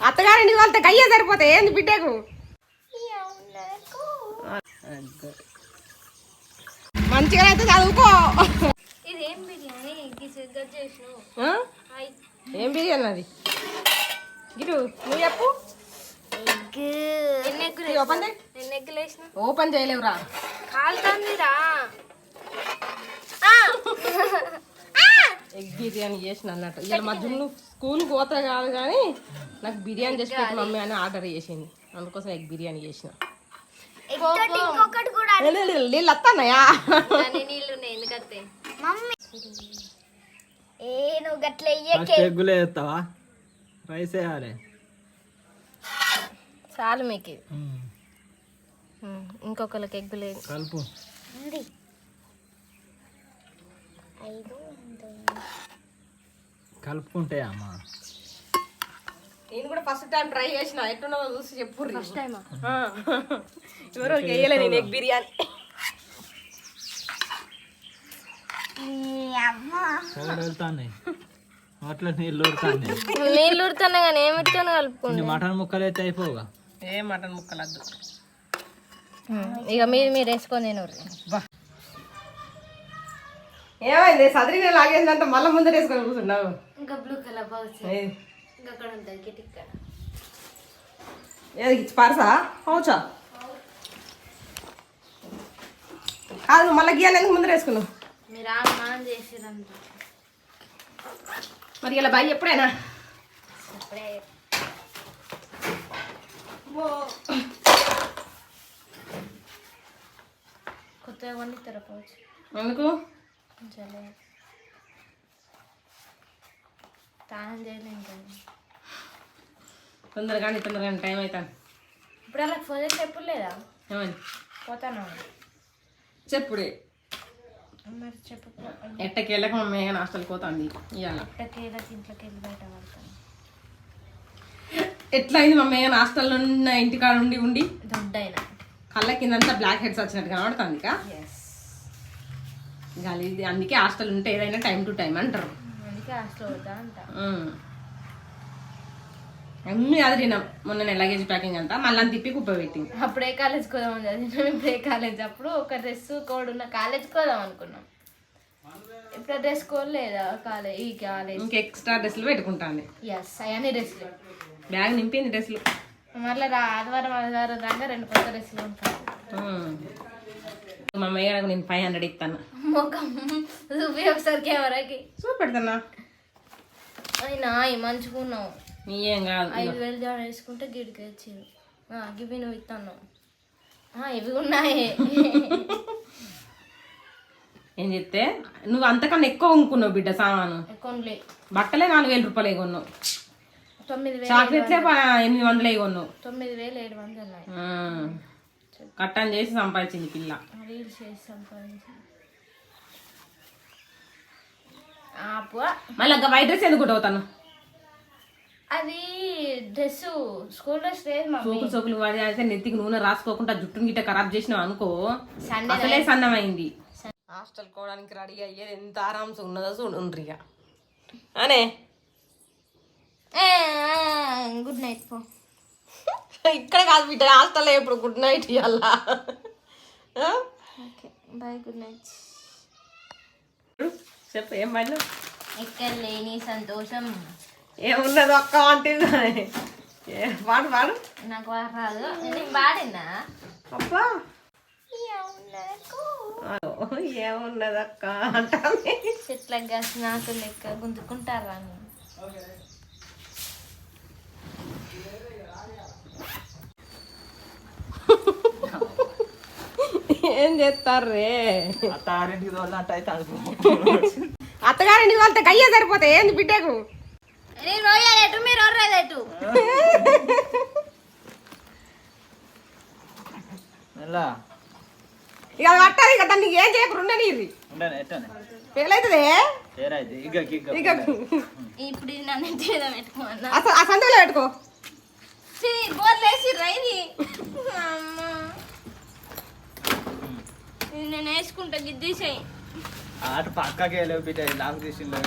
అత్తగారింటికి వెళ్తే గయ్యే సరిపోతాయి ఏంది బిడ్డకు మంచిగా అయితే చదువుకో. ఇదేం బిర్యానీ ఏం బిర్యానీ అది గిరు నువ్వు చెప్పు. ఓపెన్ చేయలేవురా కాలుతుందిరా. ఎగ్ బిర్యానీ చేసిన అన్నట్టు ఇలా మా జున్ను స్కూల్కి పోతా కాదు కానీ నాకు బిర్యానీ చేసి పెట్టి మమ్మీ అని ఆర్డర్ చేసింది, అందుకోసం ఎగ్ బిర్యానీ చేసిన. నీళ్ళు వస్తానయా ఎగ్గులే వేస్తావా? రైస్ వేయాలి చాలు మీకు. ఇంకొకరికి ఎగ్గు లేదు కలుపు. కలుపుకుంటే అమ్మా నేను కూడా ఫస్ట్ టైం ట్రై చేసిన, ఎట్టున్నదో చూసి చెప్పు. ఫస్ట్ టైం ఎవరికి వేయలే నేను ఎగ్ బిర్యానీ. వెళ్తాయి అట్లా నీళ్ళు ఊరుతాయి. నీళ్ళు ఊరుతానే కానీ ఏమిటితో కలుపుకోండి. మటన్ ముక్కలు అయితే అయిపోగా. ఏ మటన్ ముక్కలు వద్దు ఇక మీరు వేసుకొని తినరు. ఏమైంది సదరి లాగేసినంత మళ్ళీ ముందర వేసుకొని కూర్చున్నావు. ఇంకా బ్లూ కలర్ బాక్స్ ఇంకా అక్కడ ఉంటుంది కిటిక్ కాడ. ఏది పర్సా అవుచా కాదు నువ్వు మళ్ళీ గీయాలి ఎందుకు ముందర వేసుకున్నావు? మీరు ఆన్ చేసిరంట మరి ఇలా బాయ్ ఎప్పుడైనా కొత్తగా వండి తెరపవచ్చు. ఎందుకు స్నానం చేయలేం కదా తొందరగానే టైం అవుతాను. ఇప్పుడు అలా ఫోన్ చేసి ఎప్పుడు లేదా? ఏమని పోతాను చెప్పుడే మరి చెప్పు. ఎట్టకేళ్ళకి మమ్మీ హాస్టల్కి పోతుంది ఇవాళ. ఇంట్లోకి వెళ్ళి బయట పడతాను. ఎట్లా అయింది మమ్మీ హాస్టల్లో ఉన్న ఇంటికాడ ఉండి ఉండి దొడ్డైనా కళ్ళ కిందంతా బ్లాక్ హెడ్స్ వచ్చినట్టు కనబడుతుంది. ఇది అందుకే హాస్టల్ ఉంటే ఏదైనా టైం టు టైం అంటారు. అందుకే హాస్టల్ పోతా అంట. అన్నీ అదిరినాం మొన్న లగేజ్ ప్యాకింగ్ అంతా మళ్ళీ తిప్పి కుప్ప పెట్టింది. అప్పుడే కాలేజ్కి పోదామని చదివినాం. ఇప్పుడే కాలేజ్ అప్పుడు ఒక డ్రెస్ కోడ్ ఉన్న కాలేజ్కి పోదాం అనుకున్నాం. ఇప్పుడు డ్రెస్ కోడ్ లేదా కాలేజ్ ఈ కాలేజ్ ఇంకా ఎక్స్ట్రా డ్రెస్సులు పెట్టుకుంటాను. అవన్నీ డ్రెస్సులు బ్యాగ్ నింపింది డ్రెస్సులు. మళ్ళీ ఆదివారం రాగా 2 కొత్త డ్రెస్సులు ఉంటాయి. మా అమ్మయ్య నేను 500 ఇస్తాను. ముఖం చూపి ఒకసారి కెమెరాకి చూపెడతానా అయినా మంచుకున్నావు. నీయేం కాదు 5,000 జాడ వేసుకుంటే గిడికి వచ్చారు. ఇవి నువ్వు ఇస్తాను ఇవి ఉన్నాయి. ఏం చెప్తే నువ్వు అంతకన్నా ఎక్కువ కొనుక్కున్నావు బిడ్డ సామాను. కొనలే బట్టలే 4,000 రూపాయలు కొన్నావు. 9,000 చాక్లెట్లే 800 కొన్నావు. 9,700 ఉన్నాయి. కట్టని చేసి సంపాదించింది పిల్ల. రీల్స్ చేసి సంపాదించింది. మళ్ళీ ఇంకా వైట్ డ్రెస్ ఎందుకు అవుతాను? అది డ్రెస్ స్కూల్ డ్రెస్ లేదు. సోకులు వాడి అయితే నెత్తికి నూనె రాసుకోకుండా జుట్టుని గిట్ట ఖరాబ్ చేసినావు అనుకో అసలే సన్నమైంది. హాస్టల్ కోవడానికి రెడీ అయ్యేది ఎంత ఆరామ్స్ ఉన్నదో చూడండి. ఇక అనే గుడ్ నైట్ పో. ఇక్కడ కాదు బిడ్డ హాస్టల్లో ఎప్పుడు గుడ్ నైట్ ఇవ్వాల. Bye good night. చెప్పు ఏం పని ఎక్కడ లేని సంతోషం ఏమున్నది ఒక్క అంటే పాడు పాడు. నాకు రాదు నేను పాడినా. అబ్బా ఏమున్నది అక్క అంటే చెట్లకు కాసి నాకు లెక్క గుంజుకుంటారా? ఏం చేస్తారే అత్తారింటికి తోలినట్టు అయితే అత్తగారింటికి వెళ్తే గయ్యే సరిపోతాయి ఏంది బిడ్డకు? నేను రోయేటు మీరు ఒర్రేదేటు. ఇక అది పట్టదు. ఇక దాన్ని ఏం చేయకుండా ఉండని ఫెయిల్ అవుతుంది. ఇప్పుడు నన్ను పెట్టుకోమన్నా ఆ సందులో పెట్టుకో. బోర్లేసి రైది నేను వేసుకుంటా గిద్దేసాయి. ఆట పక్కకి వెళ్ళి బిడ్డ నాకు తీసిండు.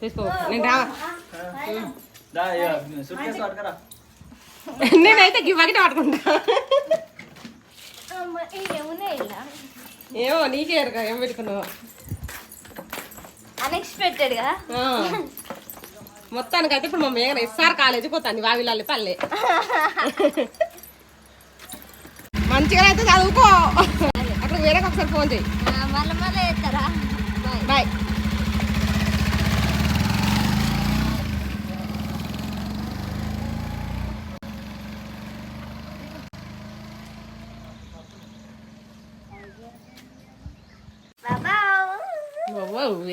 తీసుకో నేను రా నేనైతే గివ్వగిట పట్టుకుంటా. ఏమున్నాయి ఇలా ఏమో నీకే ఎరుక ఏం పెట్టుకున్నావు. అన్ఎక్స్పెక్టెడ్ గా మొత్తానికైతే ఇప్పుడు మా మేఘన ఎస్ఆర్ కాలేజీ పోతాను వావిలాలి పల్లె. మంచిగా అయితే చదువుకో. అక్కడ వేరే ఒకసారి ఫోన్ చేయి. మళ్ళీ మళ్ళీ చేస్తారా? బాయ్.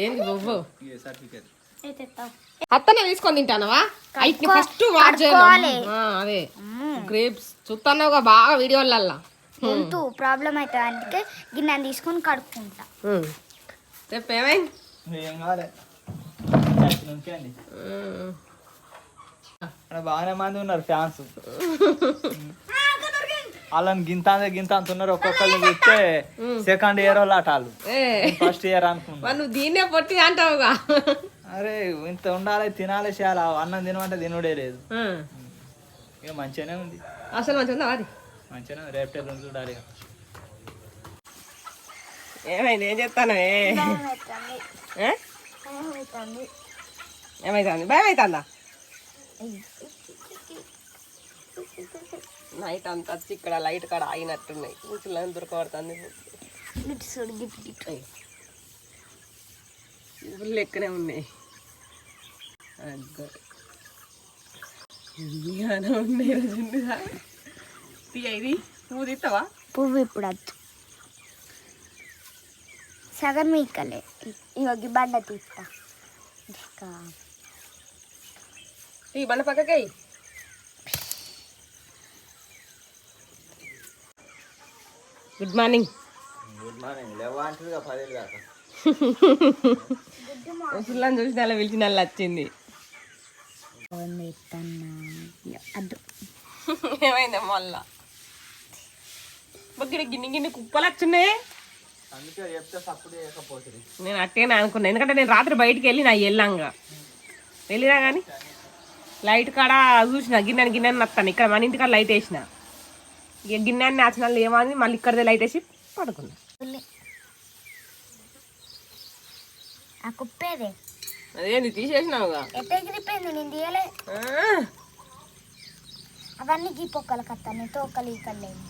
ఏంది బొవ్వు అత్తనే తీసుకొని తింటానవా? ఫస్ట్ వాచ్ చేయాలి. అదే గ్రేప్స్ చూస్తాను బాగా వీడియోలల్లా. గొంతు ప్రాబ్లం అవుతుంది, అందుకే గిన్నె తీసుకొని కడుక్కుంటా. చెప్పేమైంది? ఏం కాలే బాగానే మంది ఉన్నారు ఫ్యాన్స్. వాళ్ళని గింత అంత ఉన్నారు. ఒక్కొక్కరిని చూస్తే సెకండ్ ఇయర్ వాళ్ళు అట, వాళ్ళు ఫస్ట్ ఇయర్ అనుకున్నా. నువ్వు దీన్నే పొట్టి అంటావుగా. అరే ఇంత ఉండాలి, తినాలి, చేయాలి. అన్నం తినమంటే తినుడే లేదు. ఇక మంచిగానే ఉంది, అసలు మంచిగా అది మంచిగానే ఉంది. రేపు చూడాలి. ఏమైంది? ఏం చెప్తాను? ఏమైతుంది? భయం అవుతుందా? నైట్ అంతా వచ్చి ఇక్కడ లైట్ కాడ ఆగినట్టున్నాయి. కూర్చుని దొరకబడుతుంది. లెక్కనే ఉన్నాయి. ఇది పువ్వు తీస్తావా? పువ్వు ఇప్పుడు వద్దు, సగం మీకలే. ఇవ్వగి బండ తీస్తా. ఈ బండ పక్కకి. Good morning. Good morning. లేవాంటిగా 10 దాకా వసులని చూసి నెల పిలిచి నెల వచ్చింది. ఏమైంది మళ్ళా? బొగ్గిడి గిన్నె కుప్పలు వచ్చినాయి. అందుకే చెప్తే సప్పుడు చేయకపోతుంది. నేను అట్టేనే అనుకున్నాను, ఎందుకంటే నేను రాత్రి బయటికి వెళ్ళినా వెళ్ళినా కానీ లైట్ కాడ చూసిన గిన్నె నత్తాను. ఇక్కడ మన ఇంటికాడ లైట్ వేసిన, ఇక గిన్నె నాచిన ఏమో అని మళ్ళీ ఇక్కడదే లైట్ వేసి పడుకున్నా. ఆ కుప్పేదే అదేంది తీసేసినావుగా? ఎగిరిపోయింది, నేను తీయలే. అవన్నీ గీ పొక్కలు కత్తాను, తోకలు ఈ కళ్ళేవి.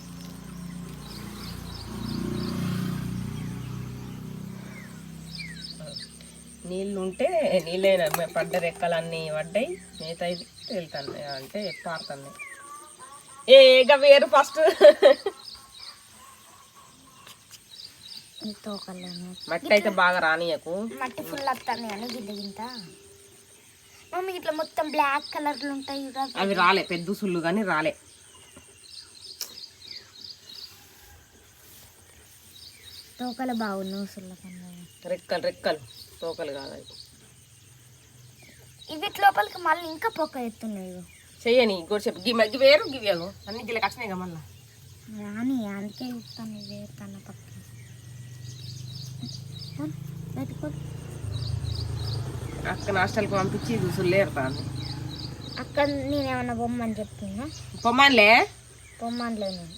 నీళ్ళు ఉంటే నీళ్ళైనా పడ్డ రెక్కలన్నీ పడ్డాయి. మిగతా ఇది వెళ్తాయి అంటే పారుతున్నాయి. ఏగా వేరు ఫస్ట్ మట్టి అయితే బాగా రానియకు. మట్టి ఫుల్ వస్తాను కానీ గిద్ద గింత. మమ్మీ ఇట్లా మొత్తం బ్లాక్ కలర్లు ఉంటాయి కదా, అవి రాలే. పెద్ద సుళ్ళు కానీ రాలే. తోకలు బాగున్నావు సుల్ల కన్నా. రెక్కలు తోకలు కాదు. ఇవి లోపలికి మళ్ళీ ఇంకా పొక్క ఎత్తున్నాయి. చెయ్యని గొడిసేపు గివి వేరు గివి అన్ని గిల్లకి వచ్చినాయి కదా మళ్ళా. రాని అందుకే ఇస్తాను వేరు కన్నా పక్క అక్క హాస్టల్కి పంపించి సుళ్ళు ఏరుతాను. అక్కడ నేనేమన్నా బొమ్మని చెప్తున్నా? పొమ్మనిలే బొమ్మనిలే నేను